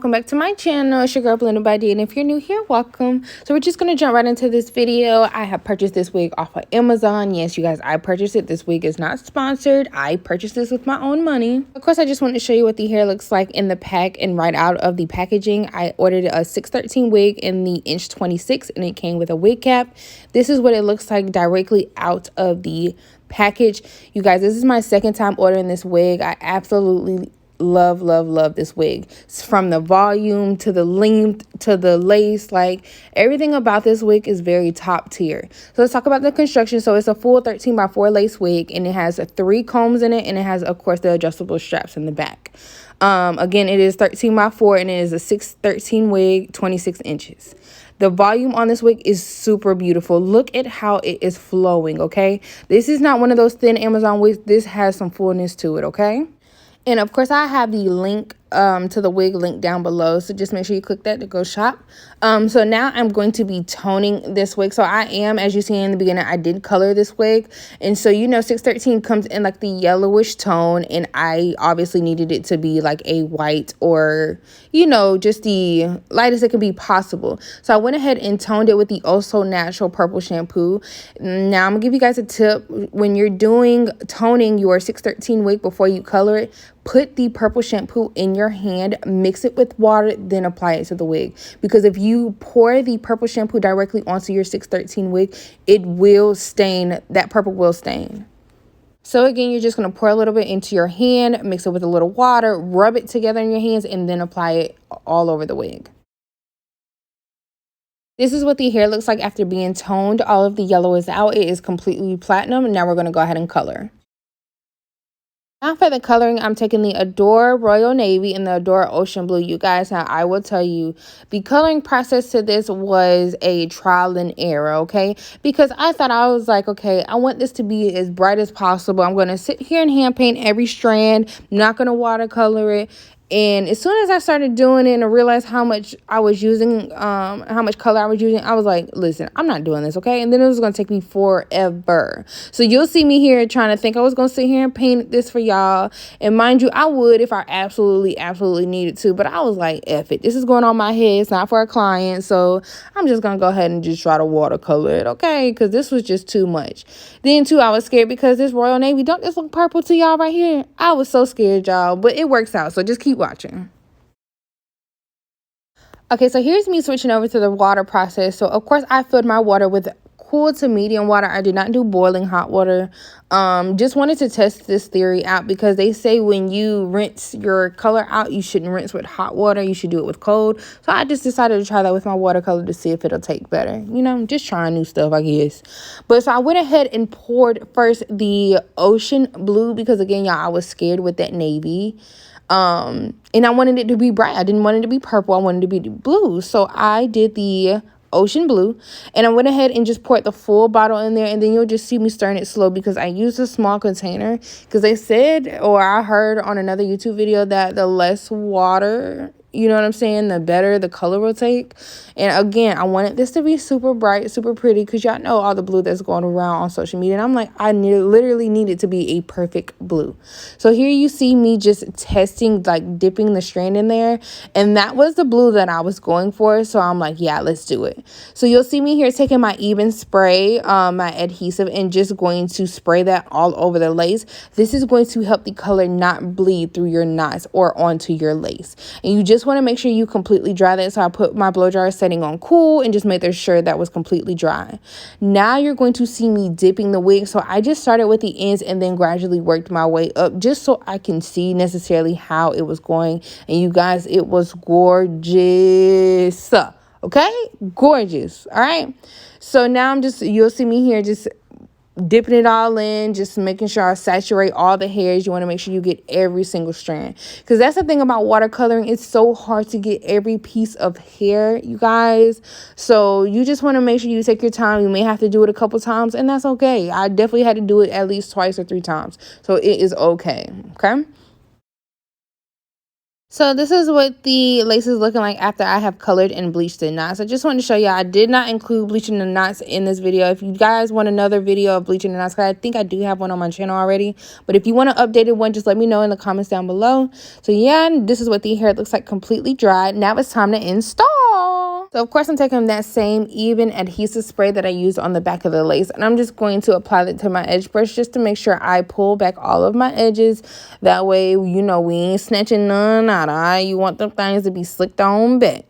welcome back to my channel. It's your girl BlendedByDee, and if you're new here, welcome. So we're just going to jump right into this video. I have purchased this wig off of Amazon. Yes, you guys, I purchased it. This wig is not sponsored. I purchased this with my own money. Of course, I just wanted to show you what the hair looks like in the pack and right out of the packaging. I ordered a 613 wig in the inch 26, and it came with a wig cap. This is what it looks like directly out of the package. You guys, this is my second time ordering this wig. I absolutely love this wig. It's from the volume to the length to the lace, like everything about this wig is very top tier. So let's talk about the construction. So it's a full 13x4 lace wig, and it has 3 combs in it, and it has, of course, the adjustable straps in the back. Again, it is 13x4, and it is a 613 wig, 26 inches. The volume on this wig is super beautiful. Look at how it is flowing, okay? This is not one of those thin Amazon wigs. This has some fullness to it, okay? And of course, I have the link to the wig link down below. So just make sure you click that to go shop. So now I'm going to be toning this wig. So I am, as you see in the beginning, I did color this wig. And so, you know, 613 comes in like the yellowish tone. And I obviously needed it to be like a white or, you know, just the lightest it can be possible. So I went ahead and toned it with the Oh So Natural purple shampoo. Now I'm gonna give you guys a tip. When you're doing toning your 613 wig before you color it, put the purple shampoo in your hand, mix it with water, then apply it to the wig. Because if you pour the purple shampoo directly onto your 613 wig, it will stain. That purple will stain. So again, you're just going to pour a little bit into your hand, mix it with a little water, rub it together in your hands, and then apply it all over the wig. This is what the hair looks like after being toned. All of the yellow is out. It is completely platinum. Now we're going to go ahead and color. Now for the coloring, I'm taking the Adore Royal Navy and the Adore Ocean Blue. You guys, now I will tell you, the coloring process to this was a trial and error, okay? Because I was like, okay, I want this to be as bright as possible. I'm going to sit here and hand paint every strand. I'm not going to watercolor it. And as soon as I started doing it and I realized how much I was using, how much color I was using, I was like, listen, I'm not doing this, okay? And then it was going to take me forever. So you'll see me here trying to think I was going to sit here and paint this for y'all. And mind you, I would if I absolutely needed to. But I was like, F it. This is going on my head. It's not for a client. So I'm just going to go ahead and just try to watercolor it, okay? Because this was just too much. Then, too, I was scared because this Royal Navy, don't this look purple to y'all right here? I was so scared, y'all. But it works out. So just keep watching. Okay, so here's me switching over to the water process. So of course I filled my water with cool to medium water. I did not do boiling hot water. Just wanted to test this theory out because they say when you rinse your color out, you shouldn't rinse with hot water. You should do it with cold. So I just decided to try that with my watercolor to see if it'll take better. You know, just trying new stuff, I guess. But so I went ahead and poured first the Ocean Blue because again, y'all, I was scared with that navy. And I wanted it to be bright. I didn't want it to be purple. I wanted it to be blue. So I did the Ocean Blue, and I went ahead and just poured the full bottle in there, and then you'll just see me stirring it slow because I used a small container because they said, or I heard on another YouTube video, that the less water, you know what I'm saying, the better the color will take. And again, I wanted this to be super bright, super pretty, because y'all know all the blue that's going around on social media. And I'm like, literally need it to be a perfect blue. So here you see me just testing, like dipping the strand in there. And that was the blue that I was going for. So I'm like, yeah, let's do it. So you'll see me here taking my even spray, my adhesive, and just going to spray that all over the lace. This is going to help the color not bleed through your knots or onto your lace. And you just want to make sure you completely dry that. So I put my blow dryer setting on cool and just made sure that was completely dry. Now you're going to see me dipping the wig. So I just started with the ends and then gradually worked my way up just so I can see necessarily how it was going. And you guys, it was gorgeous. Okay, gorgeous. All right. So now you'll see me here just dipping it all in, just making sure I saturate all the hairs. You want to make sure you get every single strand, because that's the thing about watercoloring. It's so hard to get every piece of hair, you guys. So you just want to make sure you take your time. You may have to do it a couple times, and that's okay. I definitely had to do it at least twice or 3 times. So it is okay. Okay. So this is what the lace is looking like after I have colored and bleached the knots. I just wanted to show you I did not include bleaching the knots in this video. If you guys want another video of bleaching the knots, because I think I do have one on my channel already. But if you want an updated one, just let me know in the comments down below. So yeah, this is what the hair looks like completely dry. Now it's time to install. So of course I'm taking that same even adhesive spray that I used on the back of the lace, and I'm just going to apply it to my edge brush just to make sure I pull back all of my edges. That way, you know, we ain't snatching none out. You want them things to be slicked on back.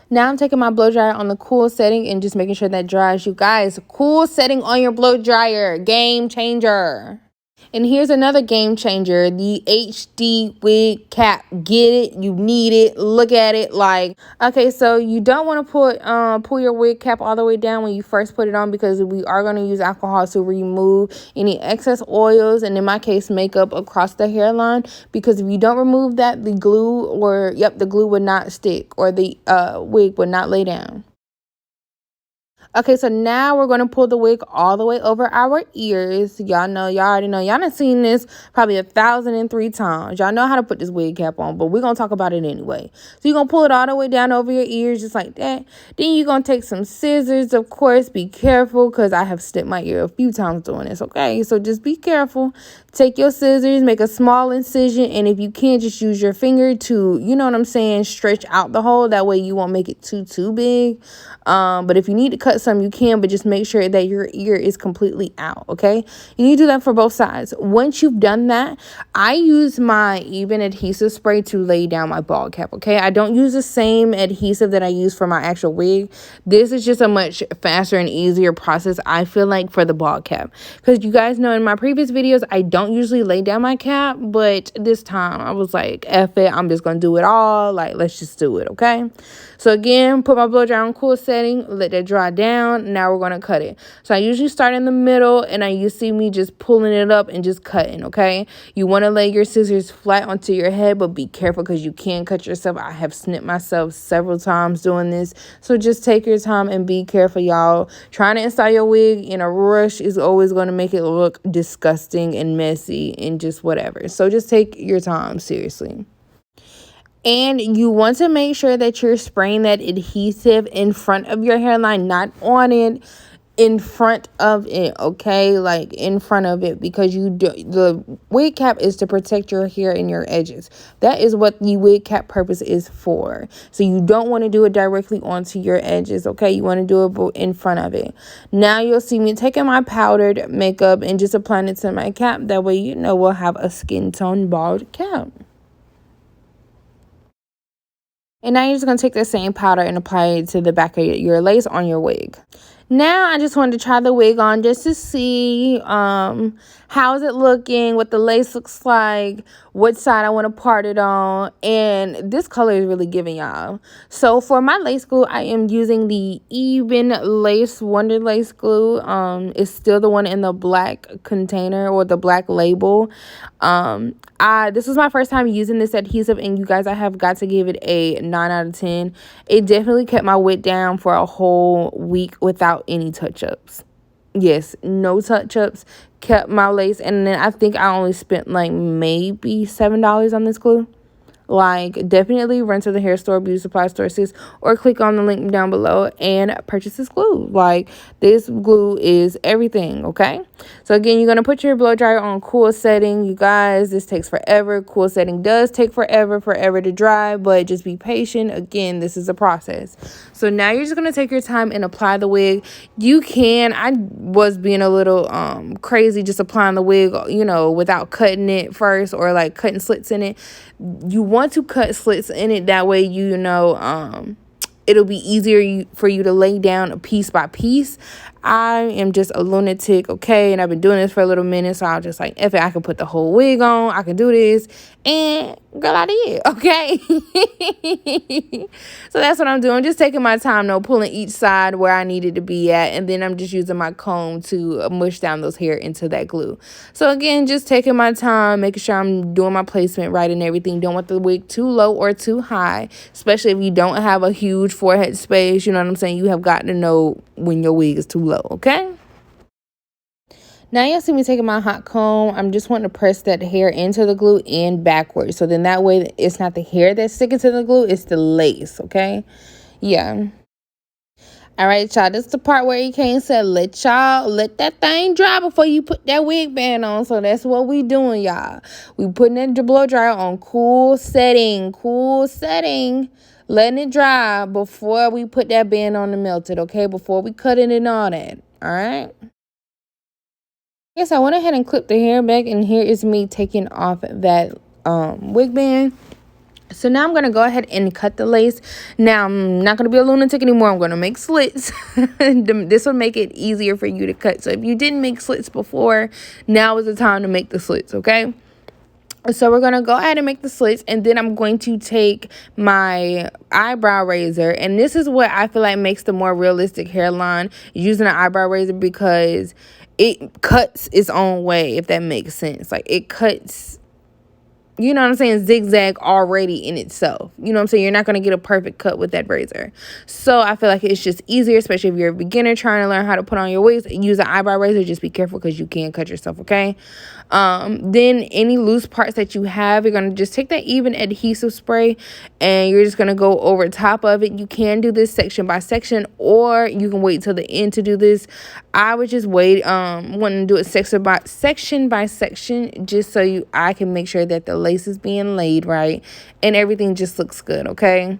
Now I'm taking my blow dryer on the cool setting and just making sure that dries. You guys, cool setting on your blow dryer, game changer. And here's another game changer, the HD wig cap. Get it, you need it, look at it. Like, okay, so you don't want to pull your wig cap all the way down when you first put it on, because we are going to use alcohol to remove any excess oils, and in my case makeup, across the hairline, because if you don't remove that, the glue the glue would not stick, or the wig would not lay down. Okay, so now we're going to pull the wig all the way over our ears. Y'all know, y'all already know. Y'all done seen this probably 1,003 times. Y'all know how to put this wig cap on, but we're going to talk about it anyway. So you're going to pull it all the way down over your ears just like that. Then you're going to take some scissors, of course. Be careful, because I have snipped my ear a few times doing this, okay? So just be careful. Take your scissors, make a small incision, and if you can, just use your finger to, you know what I'm saying, stretch out the hole. That way you won't make it too big. But if you need to cut some, you can, but just make sure that your ear is completely out, okay? You need to do that for both sides. Once you've done that, I use my even adhesive spray to lay down my bald cap, okay? I don't use the same adhesive that I use for my actual wig. This is just a much faster and easier process, I feel like, for the bald cap, because you guys know in my previous videos I don't usually lay down my cap, but this time I was like, F it, I'm just gonna do it all. Like, let's just do it, okay? So again, put my blow dryer on cool setting, let that dry down. Now we're going to cut it. So I usually start in the middle, and you see me just pulling it up and just cutting, okay? You want to lay your scissors flat onto your head, but be careful, because you can cut yourself. I have snipped myself several times doing this. So just take your time and be careful, y'all. Trying to install your wig in a rush is always going to make it look disgusting and messy and just whatever. So just take your time, seriously. And you want to make sure that you're spraying that adhesive in front of your hairline, not on it, in front of it, okay? Like in front of it, because the wig cap is to protect your hair and your edges. That is what the wig cap purpose is for. So you don't want to do it directly onto your edges, okay? You want to do it in front of it. Now you'll see me taking my powdered makeup and just applying it to my cap. That way, you know, we'll have a skin tone bald cap. And now you're just going to take the same powder and apply it to the back of your lace on your wig. Now I just wanted to try the wig on just to see how is it looking, what the lace looks like, what side I want to part it on. And this color is really giving, y'all. So for my lace glue, I am using the Even Lace Wonder Lace Glue. It's still the one in the black container or the black label. This was my first time using this adhesive, and you guys, I have got to give it a 9 out of 10. It definitely kept my wig down for a whole week without any touch-ups. Yes, no touch-ups. Kept my lace, and then I think I only spent like maybe $7 on this glue. Like, definitely run to the hair store, beauty supply store, sis, or click on the link down below and purchase this glue. Like, this glue is everything, okay? So again, you're going to put your blow dryer on cool setting. You guys, this takes forever. Cool setting does take forever to dry, but just be patient. Again, this is a process. So now you're just going to take your time and apply the wig. You can, I was being a little crazy just applying the wig, you know, without cutting it first, or like cutting slits in it. You want to cut slits in it, that way you know it'll be easier for you to lay down piece by piece. I am just a lunatic, okay? And I've been doing this for a little minute, so I was just like, if I can put the whole wig on, I can do this. And girl, I did, okay? So that's what I'm doing. Just taking my time, though, pulling each side where I needed to be at. And then I'm just using my comb to mush down those hair into that glue. So again, just taking my time, making sure I'm doing my placement right and everything. Don't want the wig too low or too high, especially if you don't have a huge forehead space. You know what I'm saying? You have got to know when your wig is too low, okay? Now you'll see me taking my hot comb. I'm just wanting to press that hair into the glue and backwards. So then that way it's not the hair that's sticking to the glue, it's the lace, okay? Yeah. All right, y'all. This is the part where you can't say let that thing dry before you put that wig band on. So that's what we doing, y'all. We putting it to blow dryer on cool setting, letting it dry before we put that band on and melt it, okay? Before we cut it and all that. All right. Yes, I went ahead and clipped the hair back, and here is me taking off that wig band. So now I'm going to go ahead and cut the lace. Now, I'm not going to be a lunatic anymore. I'm going to make slits. This will make it easier for you to cut. So if you didn't make slits before, now is the time to make the slits, okay? So we're going to go ahead and make the slits, and then I'm going to take my eyebrow razor. And this is what I feel like makes the more realistic hairline, using an eyebrow razor, because it cuts its own way, if that makes sense. Like, it cuts, you know what I'm saying, zigzag already in itself. You know what I'm saying? You're not going to get a perfect cut with that razor. So I feel like it's just easier, especially if you're a beginner trying to learn how to put on your wigs. Use an eyebrow razor. Just be careful because you can cut yourself, okay? Then any loose parts that you have, you're going to just take that even adhesive spray and you're just going to go over top of it. You can do this section by section, or you can wait till the end to do this. I would just wait, wanting to do it section by section, just so I can make sure that the lace is being laid right and everything just looks good, okay?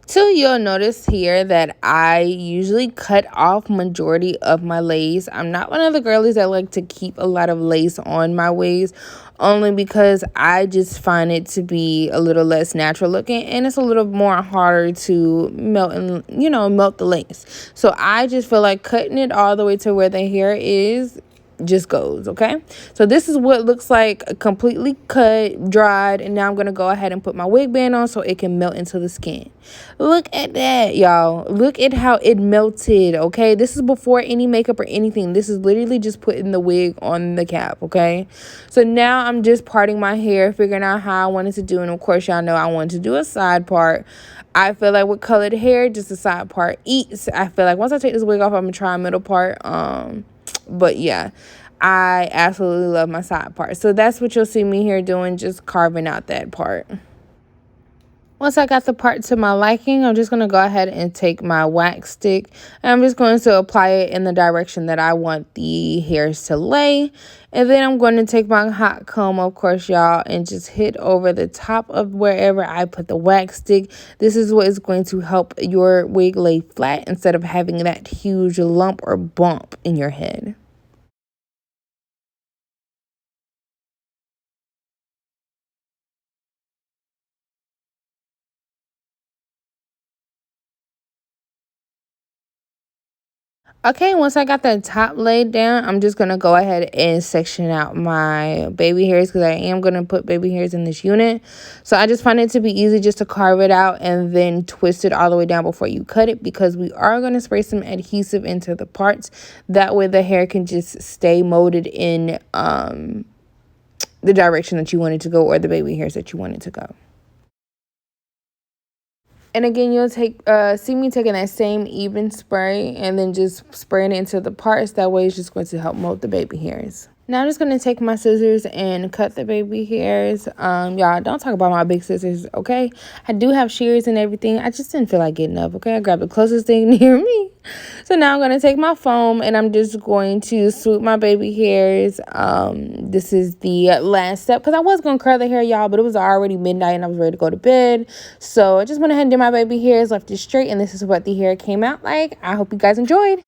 So you'll notice here that I usually cut off majority of my lace. I'm not one of the girlies that like to keep a lot of lace on my wigs, only because I just find it to be a little less natural looking, and it's a little more harder to melt and, you know, melt the lace. So I just feel like cutting it all the way to where the hair is just goes, okay? So this is what it looks like, completely cut, dried, and now I'm gonna go ahead and put my wig band on so it can melt into the skin. Look at that, y'all. Look at how it melted, okay? This is before any makeup or anything. This is literally just putting the wig on the cap, okay? So now I'm just parting my hair, figuring out how I wanted to do, and of course y'all know I wanted to do a side part. I feel like with colored hair, just the side part eats. I feel like once I take this wig off, I'm gonna try a middle part. But yeah, I absolutely love my side part. So that's what you'll see me here doing, just carving out that part. Once I got the part to my liking, I'm just going to go ahead and take my wax stick, and I'm just going to apply it in the direction that I want the hairs to lay. And then I'm going to take my hot comb, of course, y'all, and just hit over the top of wherever I put the wax stick. This is what is going to help your wig lay flat instead of having that huge lump or bump in your head. Okay, once I got the top laid down, I'm just going to go ahead and section out my baby hairs, because I am going to put baby hairs in this unit. So I just find it to be easy just to carve it out and then twist it all the way down before you cut it, because we are going to spray some adhesive into the parts. That way the hair can just stay molded in the direction that you want it to go, or the baby hairs that you want it to go. And again, you'll see me taking that same even spray and then just spraying it into the parts. That way it's just going to help mold the baby hairs. Now I'm just going to take my scissors and cut the baby hairs. Y'all, don't talk about my big scissors, okay? I do have shears and everything. I just didn't feel like getting up, okay? I grabbed the closest thing near me. So now I'm going to take my foam and I'm just going to swoop my baby hairs. This is the last step, because I was going to curl the hair, y'all, but it was already midnight and I was ready to go to bed. So I just went ahead and did my baby hairs, left it straight, and this is what the hair came out like. I hope you guys enjoyed.